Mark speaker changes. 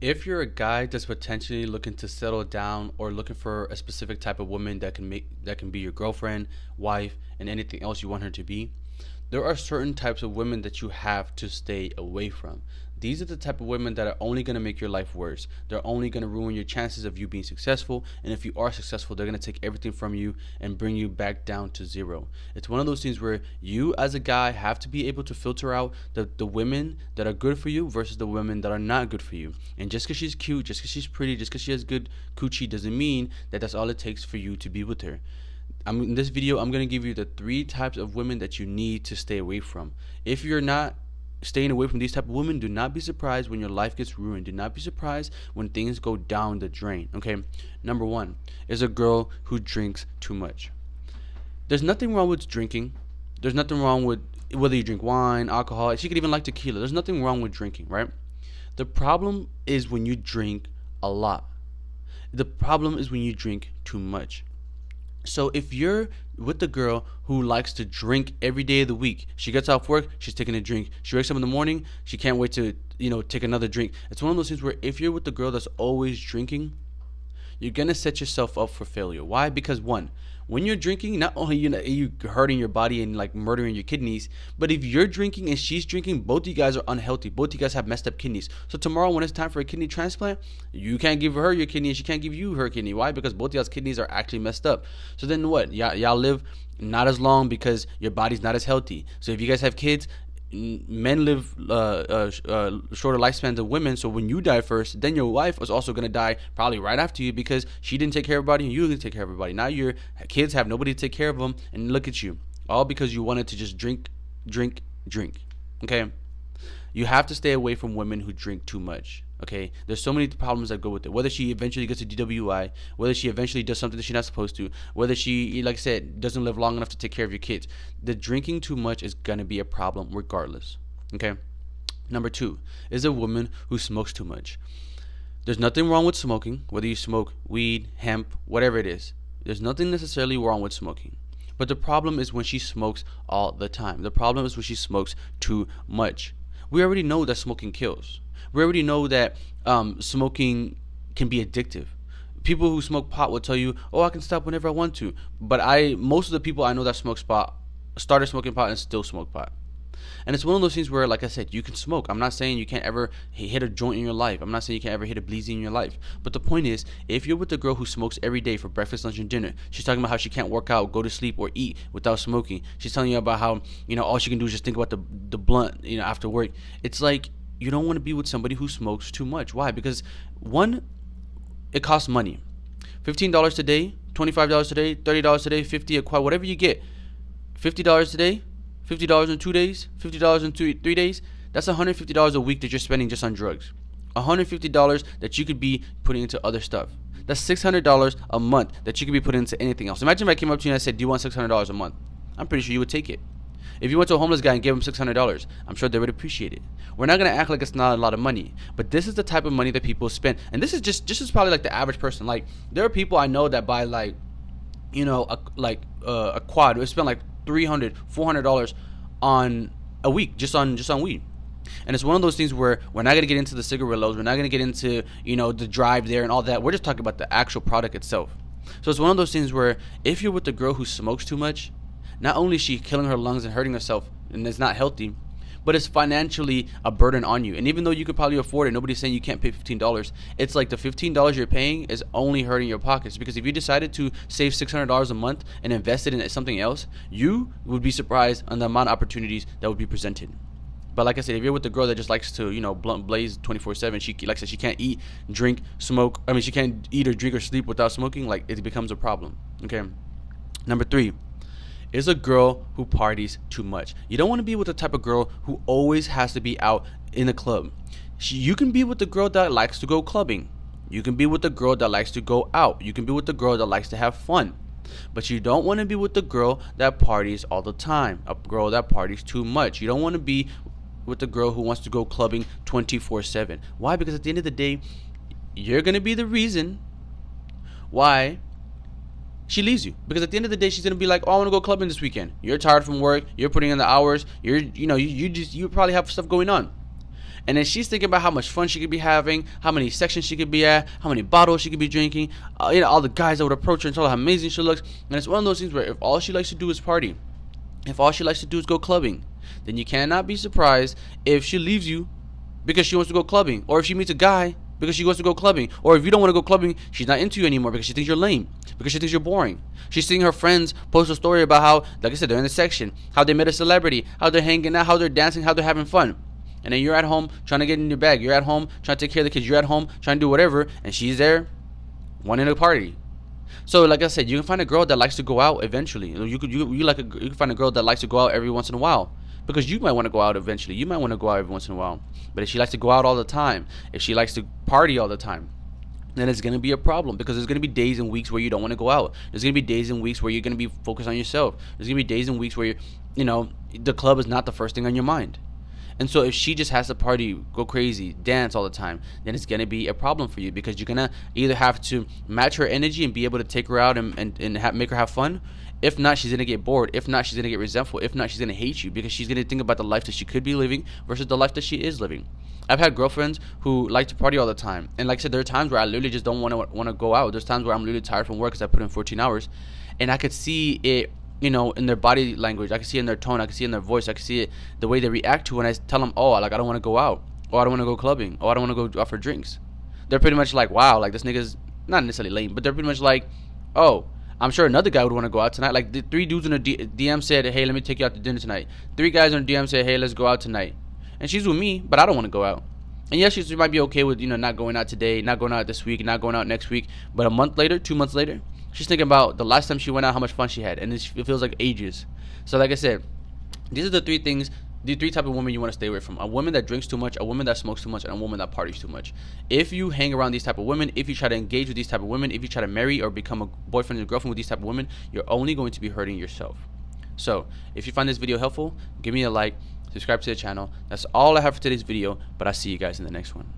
Speaker 1: If you're a guy that's potentially looking to settle down or looking for a specific type of woman that can be your girlfriend, wife, and anything else you want her to be, there are certain types of women that you have to stay away from. These are the type of women that are only going to make your life worse. They're only going to ruin your chances of you being successful. And if you are successful, they're going to take everything from you and bring you back down to zero. It's one of those things where you, as a guy, have to be able to filter out the women that are good for you versus the women that are not good for you. And just because she's cute, just because she's pretty, just because she has good coochie doesn't mean that that's all it takes for you to be with her. In this video, I'm going to give you the 3 types of women that you need to stay away from. If you're not staying away from these type of women, do not be surprised when your life gets ruined. Do not be surprised when things go down the drain. Okay, number 1 is a girl who drinks too much. There's nothing wrong with drinking. There's nothing wrong with whether you drink wine, alcohol. She could even like tequila. There's nothing wrong with drinking, right? The problem is when you drink a lot. The problem is when you drink too much. So if you're with the girl who likes to drink every day of the week, she gets off work, she's taking a drink. She wakes up in the morning, she can't wait to, take another drink. It's one of those things where if you're with the girl that's always drinking, you're gonna set yourself up for failure. Why? Because one, when you're drinking, not only are you hurting your body and like murdering your kidneys, but if you're drinking and she's drinking, both of you guys are unhealthy. Both of you guys have messed up kidneys. So tomorrow when it's time for a kidney transplant, you can't give her your kidney and she can't give you her kidney. Why? Because both of y'all's kidneys are actually messed up. So then what? Y'all live not as long because your body's not as healthy. So if you guys have kids, men live shorter lifespans of women. So when you die first, then your wife is also going to die probably right after you because she didn't take care of everybody and you didn't take care of everybody. Now your kids have nobody to take care of them, and look at you, all because you wanted to just drink. Okay, you have to stay away from women who drink too much. Okay, there's so many problems that go with it. Whether she eventually gets a DWI, whether she eventually does something that she's not supposed to, whether she, like I said, doesn't live long enough to take care of your kids. The drinking too much is gonna be a problem regardless. Okay. Number 2 is a woman who smokes too much. There's nothing wrong with smoking, whether you smoke weed, hemp, whatever it is. There's nothing necessarily wrong with smoking. But the problem is when she smokes all the time. The problem is when she smokes too much. We already know that smoking kills. We already know that smoking can be addictive. People who smoke pot will tell you, "Oh, I can stop whenever I want to." But most of the people I know that smoke pot started smoking pot and still smoke pot. And it's one of those things where, like I said, you can smoke. I'm not saying you can't ever hit a joint in your life. I'm not saying you can't ever hit a bleezy in your life. But the point is, if you're with a girl who smokes every day for breakfast, lunch, and dinner, she's talking about how she can't work out, go to sleep, or eat without smoking. She's telling you about how, all she can do is just think about the blunt, after work. It's like, you don't want to be with somebody who smokes too much. Why? Because one, it costs money. $15 today, $25 today, $30 today, $50 a quad, whatever you get. $50 today, $50 in 2 days, $50 in 3 days. That's $150 a week that you're spending just on drugs. $150 that you could be putting into other stuff. That's $600 a month that you could be putting into anything else. Imagine if I came up to you and I said, "Do you want $600 a month?" I'm pretty sure you would take it. If you went to a homeless guy and gave him $600, I'm sure they would appreciate it. We're not gonna act like it's not a lot of money, but this is the type of money that people spend, and this is probably like the average person. Like, there are people I know that buy like, a quad. They spend like $300, $400 on a week just on weed. And it's one of those things where we're not gonna get into the cigarette loads. We're not gonna get into the drive there and all that. We're just talking about the actual product itself. So it's one of those things where if you're with a girl who smokes too much, not only is she killing her lungs and hurting herself, and it's not healthy, but it's financially a burden on you. And even though you could probably afford it, nobody's saying you can't pay $15. It's like the $15 you're paying is only hurting your pockets, because if you decided to save $600 a month and invest it in something else, you would be surprised on the amount of opportunities that would be presented. But like I said, if you're with a girl that just likes to, blunt blaze 24/7, she, like I said, she can't eat, drink, smoke. She can't eat or drink or sleep without smoking. Like, it becomes a problem. Okay. Number 3 is a girl who parties too much. You don't want to be with the type of girl who always has to be out in a club. You can be with the girl that likes to go clubbing. You can be with the girl that likes to go out. You can be with the girl that likes to have fun. But you don't want to be with the girl that parties all the time. A girl that parties too much. You don't want to be with the girl who wants to go clubbing 24/7. Why? Because at the end of the day, you're going to be the reason why she leaves you. Because at the end of the day, she's gonna be like, "Oh, I want to go clubbing this weekend." You're tired from work. You're putting in the hours. You probably have stuff going on, And then she's thinking about how much fun she could be having, how many sections she could be at, how many bottles she could be drinking, all the guys that would approach her and tell her how amazing she looks. And it's one of those things where if all she likes to do is party, if all she likes to do is go clubbing, then you cannot be surprised if she leaves you because she wants to go clubbing, or if she meets a guy because she wants to go clubbing, or if you don't want to go clubbing, she's not into you anymore because she thinks you're lame, because she thinks you're boring. She's seeing her friends post a story about how, like I said, they're in the section, how they met a celebrity, how they're hanging out, how they're dancing, how they're having fun. And then you're at home trying to get in your bag. You're at home trying to take care of the kids. You're at home trying to do whatever, and she's there wanting to party. So, like I said, you can find a girl that likes to go out eventually. You can find a girl that likes to go out every once in a while, because you might want to go out eventually. You might want to go out every once in a while. But if she likes to go out all the time, if she likes to party all the time, then it's going to be a problem, because there's going to be days and weeks where you don't want to go out. There's going to be days and weeks where you're going to be focused on yourself. There's going to be days and weeks where the club is not the first thing on your mind. And so if she just has to party, go crazy, dance all the time, then it's going to be a problem for you, because you're going to either have to match her energy and be able to take her out and make her have fun. If not, she's going to get bored. If not, she's going to get resentful. If not, she's going to hate you, because she's going to think about the life that she could be living versus the life that she is living. I've had girlfriends who like to party all the time. And like I said, there are times where I literally just don't want to go out. There's times where I'm literally tired from work because I put in 14 hours. And I could see it, in their body language. I can see it in their tone. I can see it in their voice. I can see it the way they react to when I tell them, I don't want to go out. Or I don't want to go clubbing. Or I don't want to go out for drinks. They're pretty much like, wow, like this nigga's not necessarily lame, but they're pretty much like, I'm sure another guy would want to go out tonight. Like the 3 dudes in a DM said, hey, let me take you out to dinner tonight. 3 guys in a DM said, hey, let's go out tonight. And she's with me, but I don't want to go out. And yes, she might be okay with, not going out today, not going out this week, not going out next week. But a month later, 2 months later, she's thinking about the last time she went out, how much fun she had. And it feels like ages. So like I said, these are the 3 things, the 3 type of women you want to stay away from. A woman that drinks too much, a woman that smokes too much, and a woman that parties too much. If you hang around these type of women, if you try to engage with these type of women, if you try to marry or become a boyfriend and girlfriend with these type of women, you're only going to be hurting yourself. So if you find this video helpful, give me a like, subscribe to the channel. That's all I have for today's video, but I'll see you guys in the next one.